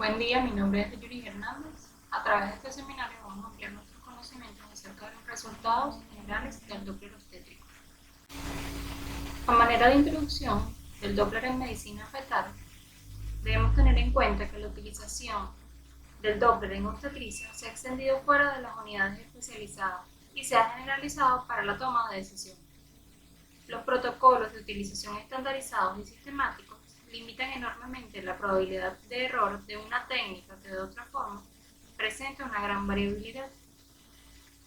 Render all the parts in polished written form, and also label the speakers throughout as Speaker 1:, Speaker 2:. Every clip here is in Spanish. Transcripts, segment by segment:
Speaker 1: Buen día, mi nombre es Yuri Hernández. A través de este seminario vamos a ampliar nuestros conocimientos acerca de los resultados generales del Doppler obstétrico. A manera de introducción del Doppler en medicina fetal, debemos tener en cuenta que la utilización del Doppler en obstetricia se ha extendido fuera de las unidades especializadas y se ha generalizado para la toma de decisiones. Los protocolos de utilización estandarizados y sistemáticos limitan enormemente la probabilidad de error de una técnica que de otra forma presenta una gran variabilidad.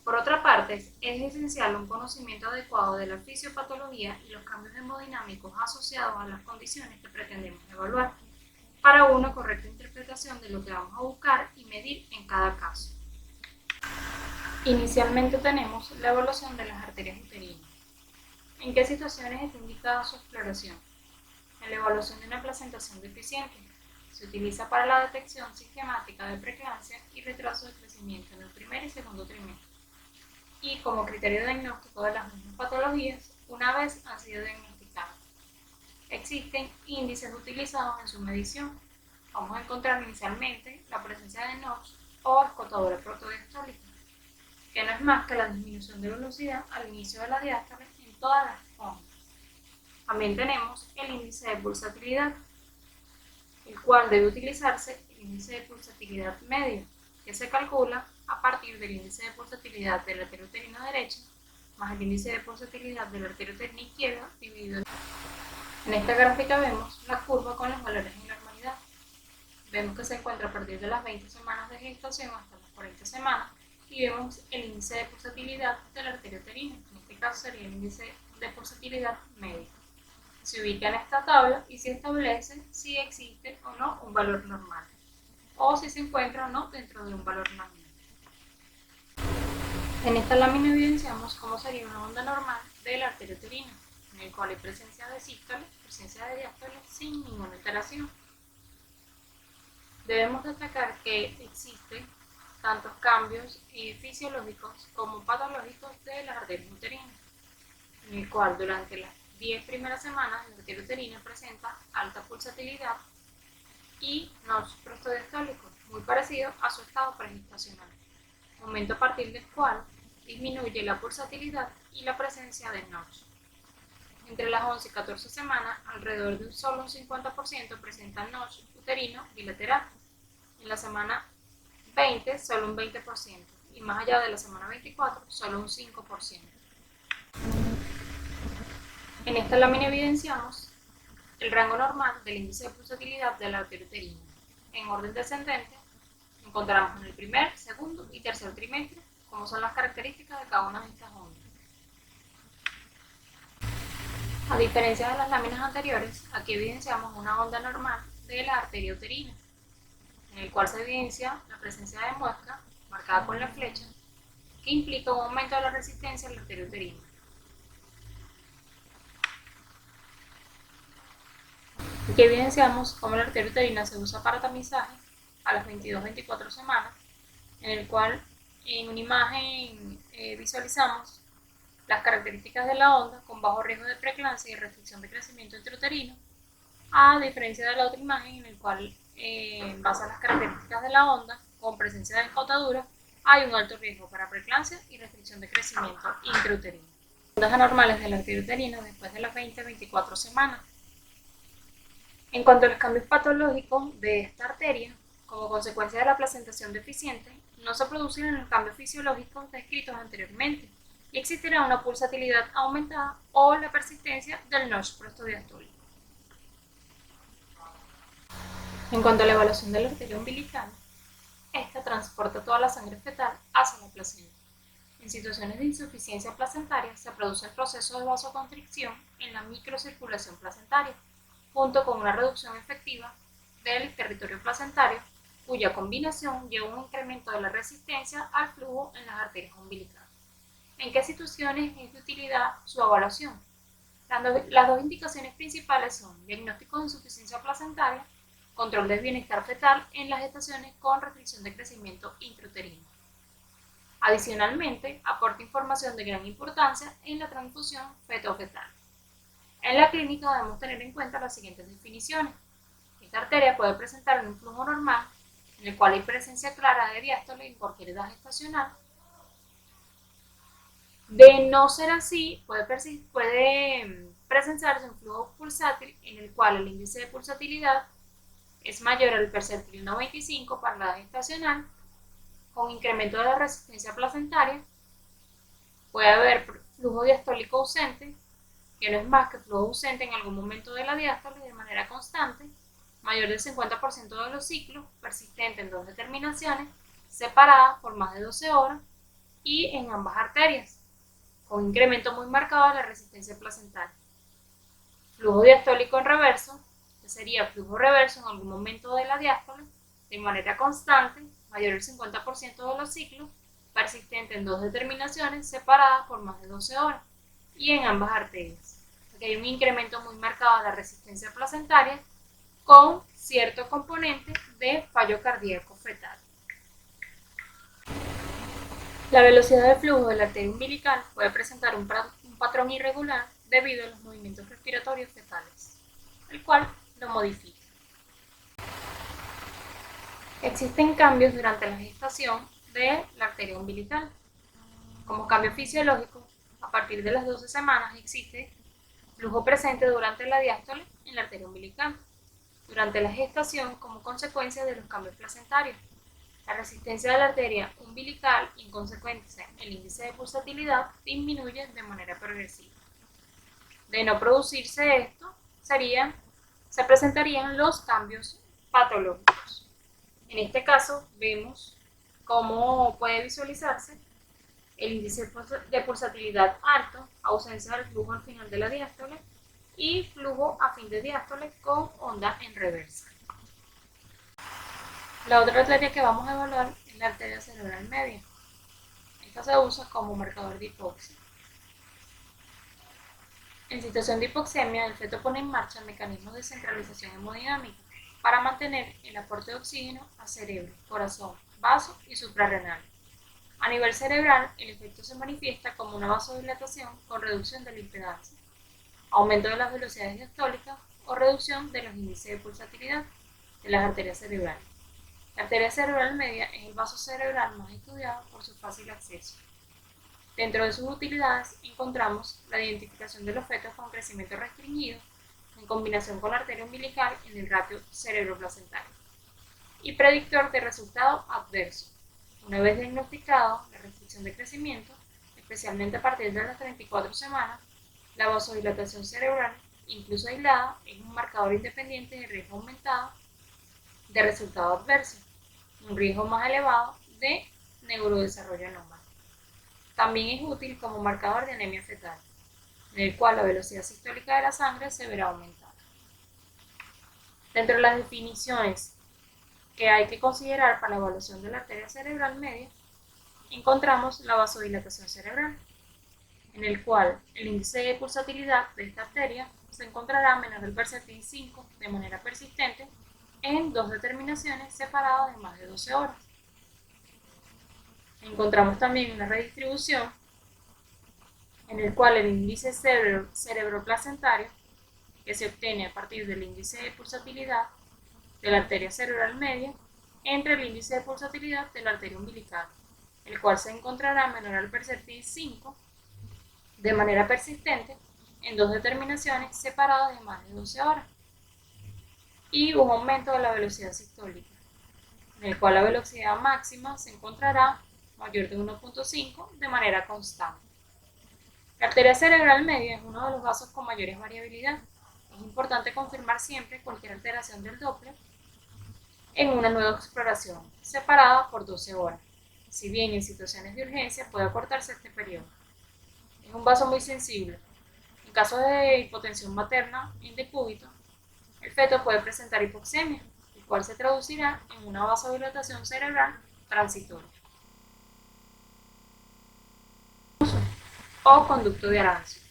Speaker 1: Por otra parte, es esencial un conocimiento adecuado de la fisiopatología y los cambios hemodinámicos asociados a las condiciones que pretendemos evaluar, para una correcta interpretación de lo que vamos a buscar y medir en cada caso. Inicialmente tenemos la evaluación de las arterias uterinas. ¿En qué situaciones está indicada su exploración? En la evaluación de una placentación deficiente. Se utiliza para la detección sistemática de preeclampsia y retraso de crecimiento en el primer y segundo trimestre. Y como criterio diagnóstico de las mismas patologías, una vez han sido diagnosticadas. Existen índices utilizados en su medición. Vamos a encontrar inicialmente la presencia de Notch o escotadura protodiastólica, que no es más que la disminución de velocidad al inicio de la diástole en todas las ondas. También tenemos el índice de pulsatilidad, el cual debe utilizarse el índice de pulsatilidad medio, que se calcula a partir del índice de pulsatilidad de la arteria uterina derecha más el índice de pulsatilidad de la arteria uterina izquierda dividido. En esta gráfica vemos la curva con los valores en normalidad. Vemos que se encuentra a partir de las 20 semanas de gestación hasta las 40 semanas y vemos el índice de pulsatilidad de la arteria uterina. En este caso sería el índice de pulsatilidad medio. Se ubica en esta tabla y se establece si existe o no un valor normal o si se encuentra o no dentro de un valor normal. En esta lámina evidenciamos cómo sería una onda normal de la arteria uterina, en el cual hay presencia de sístole, presencia de diástole sin ninguna alteración. Debemos destacar que existen tantos cambios fisiológicos como patológicos de las arterias uterinas, en el cual durante las 10 primeras semanas la arteria uterina presenta alta pulsatilidad y notch prostodiastólico, muy parecido a su estado pregestacional, momento a partir del cual disminuye la pulsatilidad y la presencia de notch. Entre las 11 y 14 semanas, alrededor de solo un 50% presenta notch uterino bilateral. En la semana 20, solo un 20%, y más allá de la semana 24, solo un 5%. En esta lámina evidenciamos el rango normal del índice de pulsatilidad de la arteria uterina. En orden descendente, encontramos en el primer, segundo y tercer trimestre cómo son las características de cada una de estas ondas. A diferencia de las láminas anteriores, aquí evidenciamos una onda normal de la arteria uterina, en el cual se evidencia la presencia de muesca, marcada con la flecha, que implica un aumento de la resistencia a la arteria uterina. Aquí evidenciamos cómo la arteria uterina se usa para tamizaje a las 22-24 semanas, en el cual en una imagen visualizamos las características de la onda con bajo riesgo de preeclampsia y restricción de crecimiento intrauterino, a diferencia de la otra imagen en la cual, en base a las características de la onda, con presencia de escotadura, hay un alto riesgo para preeclampsia y restricción de crecimiento intrauterino. Ondas anormales de la arteria uterina después de las 20-24 semanas. En cuanto a los cambios patológicos de esta arteria, como consecuencia de la placentación deficiente, no se producen los cambios fisiológicos descritos anteriormente y existirá una pulsatilidad aumentada o la persistencia del notch prostodiastólico. En cuanto a la evaluación de la arteria umbilical, esta transporta toda la sangre fetal hacia la placenta. En situaciones de insuficiencia placentaria se produce el proceso de vasoconstricción en la microcirculación placentaria, junto con una reducción efectiva del territorio placentario, cuya combinación lleva a un incremento de la resistencia al flujo en las arterias umbilicales. ¿En qué situaciones es de utilidad su evaluación? Las dos indicaciones principales son diagnóstico de insuficiencia placentaria, control del bienestar fetal en las gestaciones con restricción de crecimiento intrauterino. Adicionalmente, aporta información de gran importancia en la transfusión feto-fetal. En la clínica debemos tener en cuenta las siguientes definiciones. Esta arteria puede presentar un flujo normal en el cual hay presencia clara de diástole en cualquier edad gestacional. De no ser así, puede presenciarse un flujo pulsátil en el cual el índice de pulsatilidad es mayor al percentil 95 para la edad gestacional, con incremento de la resistencia placentaria. Puede haber flujo diastólico ausente, que no es más que flujo ausente en algún momento de la diástole de manera constante, mayor del 50% de los ciclos, persistente en dos determinaciones, separadas por más de 12 horas y en ambas arterias, con incremento muy marcado de la resistencia placentaria. Flujo diastólico en reverso, que sería flujo reverso en algún momento de la diástole, de manera constante, mayor del 50% de los ciclos, persistente en dos determinaciones, separadas por más de 12 horas, y en ambas arterias. Aquí hay un incremento muy marcado de la resistencia placentaria, con cierto componente de fallo cardíaco fetal. La velocidad de flujo de la arteria umbilical puede presentar un patrón irregular debido a los movimientos respiratorios fetales, el cual lo modifica. Existen cambios durante la gestación de la arteria umbilical. Como cambio fisiológico, a partir de las 12 semanas existe flujo presente durante la diástole en la arteria umbilical, durante la gestación como consecuencia de los cambios placentarios. La resistencia de la arteria umbilical y en consecuencia el índice de pulsatilidad disminuye de manera progresiva. De no producirse esto, se presentarían los cambios patológicos. En este caso vemos cómo puede visualizarse el índice de pulsatilidad alto, ausencia del flujo al final de la diástole y flujo a fin de diástole con onda en reversa. La otra arteria que vamos a evaluar es la arteria cerebral media. Esta se usa como marcador de hipoxia. En situación de hipoxemia, el feto pone en marcha mecanismos de centralización hemodinámica para mantener el aporte de oxígeno a cerebro, corazón, vaso y suprarrenal. A nivel cerebral, el efecto se manifiesta como una vasodilatación con reducción de la impedancia, aumento de las velocidades diastólicas o reducción de los índices de pulsatilidad de las arterias cerebrales. La arteria cerebral media es el vaso cerebral más estudiado por su fácil acceso. Dentro de sus utilidades encontramos la identificación de los fetos con crecimiento restringido en combinación con la arteria umbilical en el ratio cerebro-placentario y predictor de resultado adverso. Una vez diagnosticado la restricción de crecimiento, especialmente a partir de las 34 semanas, la vasodilatación cerebral, incluso aislada, es un marcador independiente de riesgo aumentado de resultado adverso, un riesgo más elevado de neurodesarrollo anómalo. También es útil como marcador de anemia fetal, en el cual la velocidad sistólica de la sangre se verá aumentada. Dentro de las definiciones que hay que considerar para la evaluación de la arteria cerebral media, encontramos la vasodilatación cerebral, en el cual el índice de pulsatilidad de esta arteria se encontrará menor al percentil 5 de manera persistente en dos determinaciones separadas de más de 12 horas. Encontramos también una redistribución en el cual el índice cerebroplacentario, que se obtiene a partir del índice de pulsatilidad de la arteria cerebral media, entre el índice de pulsatilidad de la arteria umbilical, el cual se encontrará menor al percentil 5 de manera persistente en dos determinaciones separadas de más de 12 horas. Y un aumento de la velocidad sistólica, en el cual la velocidad máxima se encontrará mayor de 1.5 de manera constante. La arteria cerebral media es uno de los vasos con mayores variabilidad. Es importante confirmar siempre cualquier alteración del Doppler en una nueva exploración, separada por 12 horas. Si bien en situaciones de urgencia puede acortarse este periodo. Es un vaso muy sensible. En caso de hipotensión materna en decúbito, el feto puede presentar hipoxemia, el cual se traducirá en una vasodilatación cerebral transitoria. O conducto de Arancio.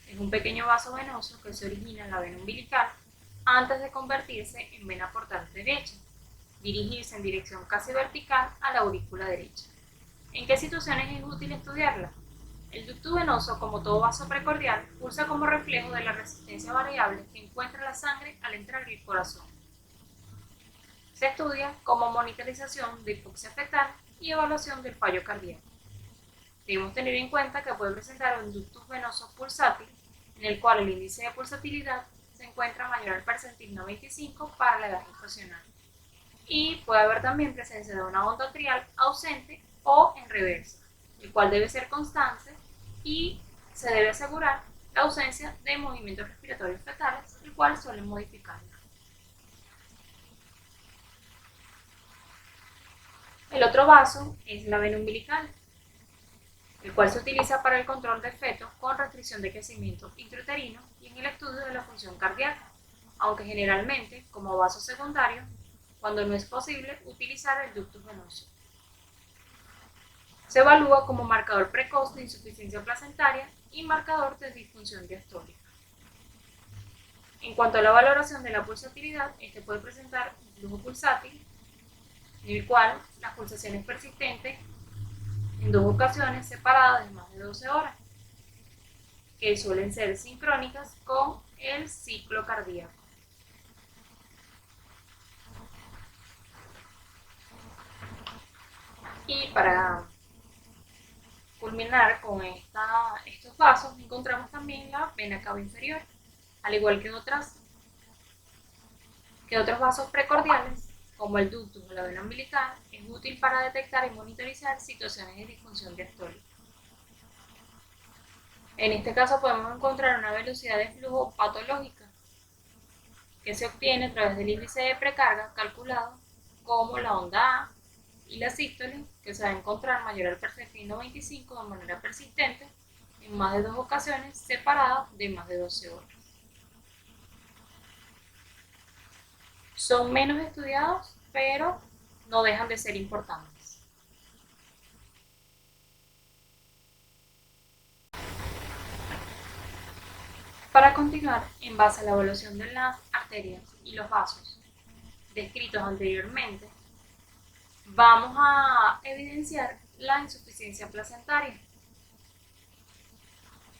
Speaker 1: Es un pequeño vaso venoso que se origina en la vena umbilical antes de convertirse en vena portal derecha, dirigirse en dirección casi vertical a la aurícula derecha. ¿En qué situaciones es útil estudiarla? El ducto venoso, como todo vaso precordial, pulsa como reflejo de la resistencia variable que encuentra la sangre al entrar en el corazón. Se estudia estudia como monitorización de hipoxia fetal y evaluación del fallo cardíaco. Debemos tener en cuenta que puede presentar un ductus venoso pulsátil, en el cual el índice de pulsatilidad se encuentra mayor al percentil 95 para la edad gestacional. Y puede haber también presencia de una onda atrial ausente o en reversa, el cual debe ser constante y se debe asegurar la ausencia de movimientos respiratorios fetales, el cual suelen modificarla. El otro vaso es la vena umbilical, el cual se utiliza para el control de fetos con restricción de crecimiento intrauterino y en el estudio de la función cardíaca, aunque generalmente como vaso secundario cuando no es posible utilizar el ductus venoso. Se evalúa como marcador precoz de insuficiencia placentaria y marcador de disfunción diastólica. En cuanto a la valoración de la pulsatilidad, este puede presentar un flujo pulsátil, en el cual las pulsaciones persistentes en 2 ocasiones separadas de más de 12 horas, que suelen ser sincrónicas con el ciclo cardíaco. Y para culminar con estos vasos, encontramos también la vena cava inferior, al igual que otros vasos precordiales, como el ductus o la vena umbilical, es útil para detectar y monitorizar situaciones de disfunción diastólica. En este caso podemos encontrar una velocidad de flujo patológica que se obtiene a través del índice de precarga calculado como la onda A y la sístole, que se va a encontrar mayor al percentil 95 de manera persistente en más de 2 ocasiones separadas de más de 12 horas. Son menos estudiados, pero no dejan de ser importantes. Para continuar, en base a la evaluación de las arterias y los vasos descritos anteriormente, vamos a evidenciar la insuficiencia placentaria.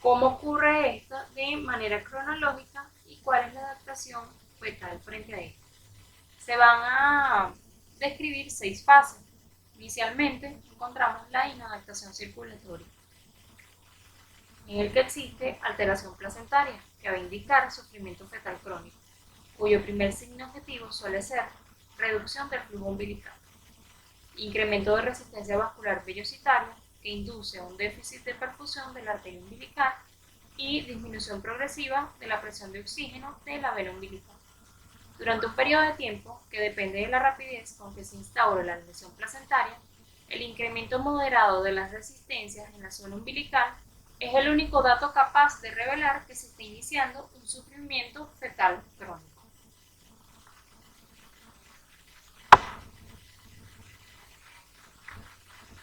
Speaker 1: ¿Cómo ocurre esta de manera cronológica y cuál es la adaptación fetal frente a esto? Se van a describir 6 fases. Inicialmente encontramos la inadaptación circulatoria, en el que existe alteración placentaria, que va a indicar sufrimiento fetal crónico, cuyo primer signo objetivo suele ser reducción del flujo umbilical, incremento de resistencia vascular vellocitaria, que induce a un déficit de perfusión de la arteria umbilical y disminución progresiva de la presión de oxígeno de la vena umbilical. Durante un periodo de tiempo que depende de la rapidez con que se instaura la lesión placentaria, el incremento moderado de las resistencias en la zona umbilical es el único dato capaz de revelar que se está iniciando un sufrimiento fetal crónico.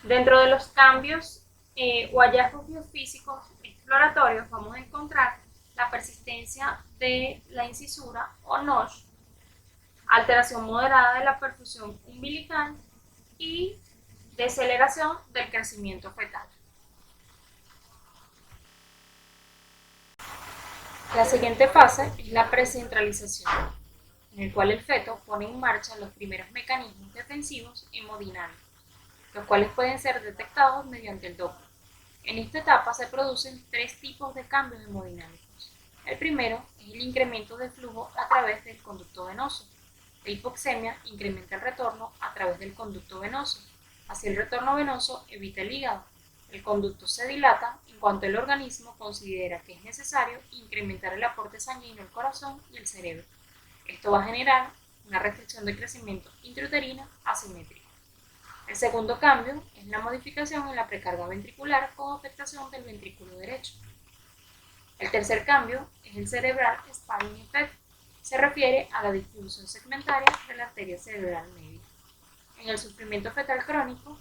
Speaker 1: Dentro de los cambios o hallazgos biofísicos exploratorios vamos a encontrar la persistencia de la incisura o notch, alteración moderada de la perfusión umbilical y deceleración del crecimiento fetal. La siguiente fase es la precentralización, en el cual el feto pone en marcha los primeros mecanismos defensivos hemodinámicos, los cuales pueden ser detectados mediante el Doppler. En esta etapa se producen 3 tipos de cambios hemodinámicos. El primero es el incremento del flujo a través del conducto venoso. La hipoxemia incrementa el retorno a través del conducto venoso. Así el retorno venoso evita el hígado. El conducto se dilata en cuanto el organismo considera que es necesario incrementar el aporte sanguíneo al corazón y el cerebro. Esto va a generar una restricción de crecimiento intrauterino asimétrico. El segundo cambio es la modificación en la precarga ventricular con afectación del ventrículo derecho. El tercer cambio es el cerebral sparing effect. Se refiere a la distribución segmentaria de la arteria cerebral media. En el sufrimiento fetal crónico,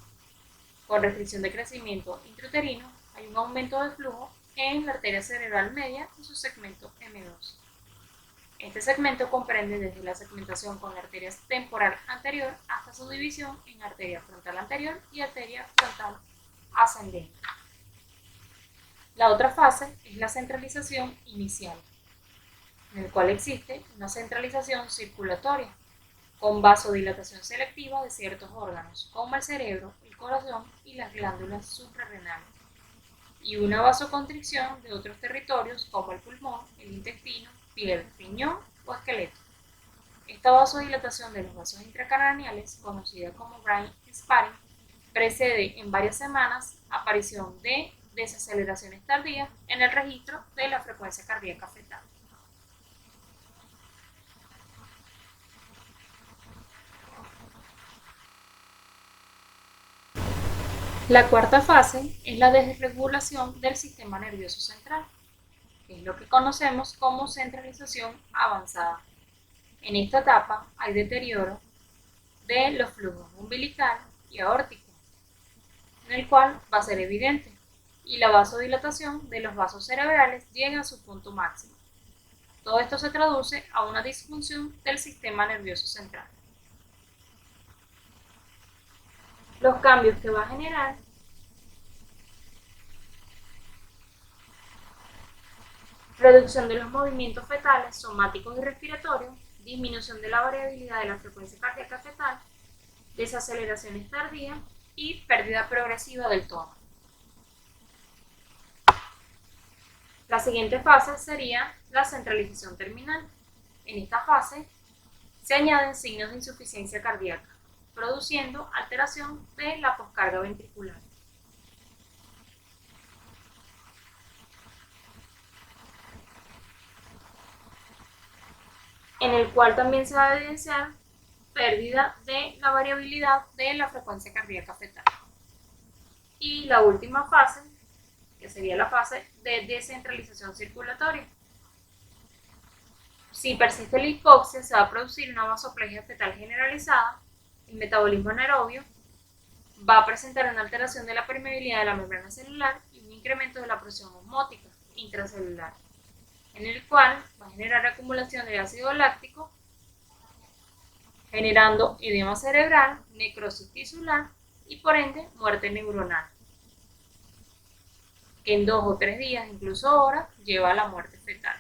Speaker 1: con restricción de crecimiento intrauterino, hay un aumento de flujo en la arteria cerebral media y su segmento M2. Este segmento comprende desde la segmentación con la arteria temporal anterior hasta su división en arteria frontal anterior y arteria frontal ascendente. La otra fase es la centralización inicial, en el cual existe una centralización circulatoria, con vasodilatación selectiva de ciertos órganos, como el cerebro, el corazón y las glándulas suprarrenales, y una vasoconstricción de otros territorios como el pulmón, el intestino, piel, riñón o esqueleto. Esta vasodilatación de los vasos intracraneales, conocida como brain sparing, precede en varias semanas aparición de desaceleraciones tardías en el registro de la frecuencia cardíaca fetal. La cuarta fase es la desregulación del sistema nervioso central, que es lo que conocemos como centralización avanzada. En esta etapa hay deterioro de los flujos umbilical y aórtico, en el cual va a ser evidente, y la vasodilatación de los vasos cerebrales llega a su punto máximo. Todo esto se traduce a una disfunción del sistema nervioso central. Los cambios que va a generar reducción de los movimientos fetales, somáticos y respiratorios, disminución de la variabilidad de la frecuencia cardíaca fetal, desaceleraciones tardías y pérdida progresiva del tono. La siguiente fase sería la centralización terminal. En esta fase se añaden signos de insuficiencia cardíaca, produciendo alteración de la poscarga ventricular. En el cual también se va a evidenciar pérdida de la variabilidad de la frecuencia cardíaca fetal. Y la última fase, que sería la fase de descentralización circulatoria. Si persiste la hipoxia, se va a producir una vasoplegia fetal generalizada, el metabolismo anaerobio, va a presentar una alteración de la permeabilidad de la membrana celular y un incremento de la presión osmótica intracelular, en el cual va a generar acumulación de ácido láctico, generando edema cerebral, necrosis tisular y por ende muerte neuronal, que en 2 o 3 días, incluso horas, lleva a la muerte fetal.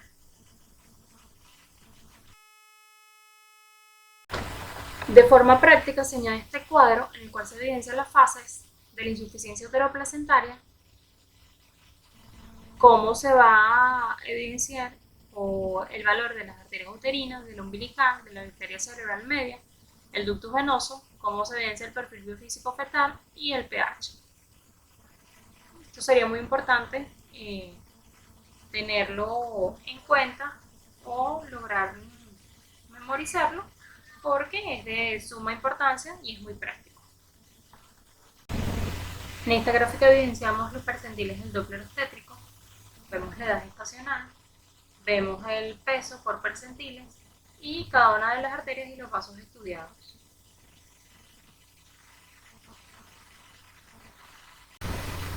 Speaker 1: De forma práctica se añade este cuadro en el cual se evidencian las fases de la insuficiencia uteroplacentaria, cómo se va a evidenciar el valor de las arterias uterinas, del umbilical, de la arteria cerebral media, el ducto venoso, cómo se evidencia el perfil biofísico fetal y el pH. Esto sería muy importante tenerlo en cuenta o lograr memorizarlo porque es de suma importancia y es muy práctico. En esta gráfica evidenciamos los percentiles del Doppler obstétrico, vemos la edad gestacional, vemos el peso por percentiles y cada una de las arterias y los vasos estudiados.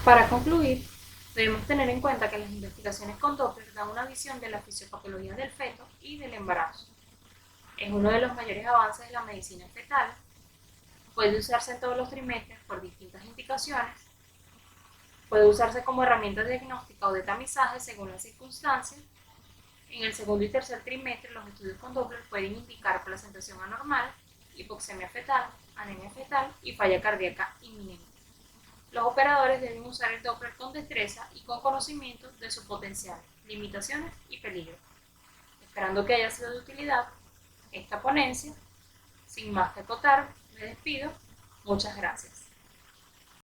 Speaker 1: Para concluir, debemos tener en cuenta que las investigaciones con Doppler dan una visión de la fisiopatología del feto y del embarazo. Es uno de los mayores avances de la medicina fetal. Puede usarse en todos los trimestres por distintas indicaciones. Puede usarse como herramienta diagnóstica o de tamizaje según las circunstancias. En el segundo y tercer trimestre, los estudios con Doppler pueden indicar placentación anormal, hipoxemia fetal, anemia fetal y falla cardíaca inminente. Los operadores deben usar el Doppler con destreza y con conocimiento de su potencial, limitaciones y peligro. Esperando que haya sido de utilidad esta ponencia, sin más que acotar, me despido. Muchas gracias.